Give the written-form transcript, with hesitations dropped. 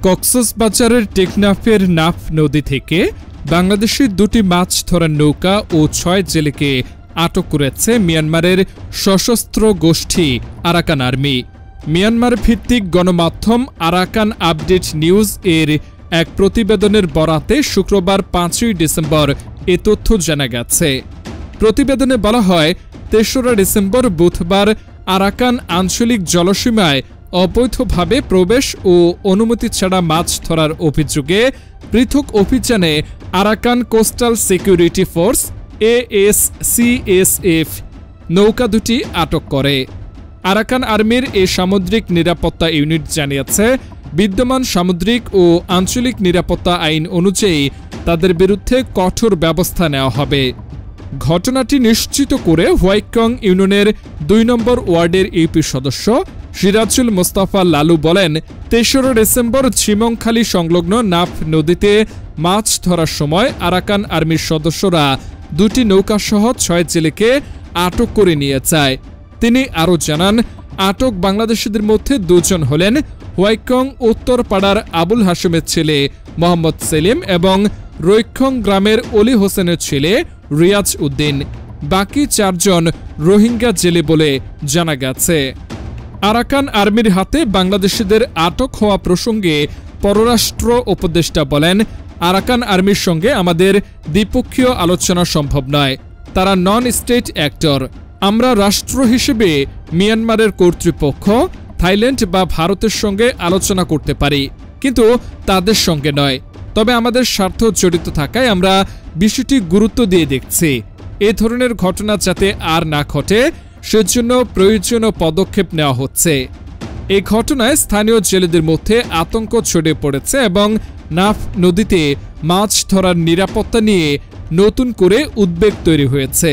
কক্সবাজারের টেকনাফের নাফ নদী থেকে বাংলাদেশের দুটি মাছ ধরার নৌকা ও ৬ জেলেকে আটক করেছে মিয়ানমারের সশস্ত্র গোষ্ঠী আরাকান আর্মি। মিয়ানমার ভিত্তিক গণমাধ্যম আরাকান আপডেট নিউজ এর এক প্রতিবেদনের বরাতে শুক্রবার ৫ই ডিসেম্বর এ তথ্য জানা গেছে। প্রতিবেদনে বলা হয়, ৩রা ডিসেম্বর বুধবার আরাকান আঞ্চলিক জলসীমায় অবৈধভাবে প্রবেশ ও অনুমতি ছাড়া মাছ ধরার অভিযোগে পৃথক অভিযানে Arakan coastal security force ASCSF নৌকা দুটি আটক করে। আরাকান আর্মির এ সামুদ্রিক নিরাপত্তা ইউনিট জানিয়েছে, বিদ্যমান সামুদ্রিক ও আঞ্চলিক নিরাপত্তা আইন অনুযায়ী তাদের বিরুদ্ধে কঠোর ব্যবস্থা নেওয়া হবে। ঘটনাটি নিশ্চিত করে হোয়াইকং ইউনিয়নের ২ নম্বর ওয়ার্ডের ইউপি সদস্য সিরাজুল মোস্তাফা লালু বলেন, ৩রা ডিসেম্বর ঝিমংখালী সংলগ্ন নাফ নদীতে মাছ ধরার সময় আরাকান আর্মির সদস্যরা দুটি নৌকাসহ ৬ জেলেকে আটক করে নিয়ে যায়। তিনি আরও জানান, আটক বাংলাদেশিদের মধ্যে ২ জন হলেন হোয়াইকং উত্তরপাড়ার আবুল হাশেমের ছেলে মোহাম্মদ সেলিম এবং রৈক্ষং গ্রামের অলি হোসেনের ছেলে রিয়াজ উদ্দিন। বাকি ৪ জন রোহিঙ্গা জেলে বলে জানা গেছে। আরাকান আর্মির হাতে বাংলাদেশিদের আটক হওয়া প্রসঙ্গে পররাষ্ট্র উপদেষ্টা বলেন, আরাকান আর্মির সঙ্গে আমাদের দ্বিপক্ষীয় আলোচনা সম্ভব নয়। তারা নন স্টেট অ্যাক্টর। আমরা রাষ্ট্র হিসেবে মিয়ানমারের কর্তৃপক্ষ, থাইল্যান্ড বা ভারতের সঙ্গে আলোচনা করতে পারি, কিন্তু তাদের সঙ্গে নয়। তবে আমাদের স্বার্থ জড়িত থাকায় আমরা বিষয়টি গুরুত্ব দিয়ে দেখছি। এ ধরনের ঘটনা যাতে আর না ঘটে সেজন্য প্রয়োজনীয় পদক্ষেপ নেওয়া হচ্ছে। এই ঘটনায় স্থানীয় জেলেদের মধ্যে আতঙ্ক ছড়িয়ে পড়েছে এবং নাফ নদীতে মাছ ধরার নিরাপত্তা নিয়ে নতুন করে উদ্বেগ তৈরি হয়েছে।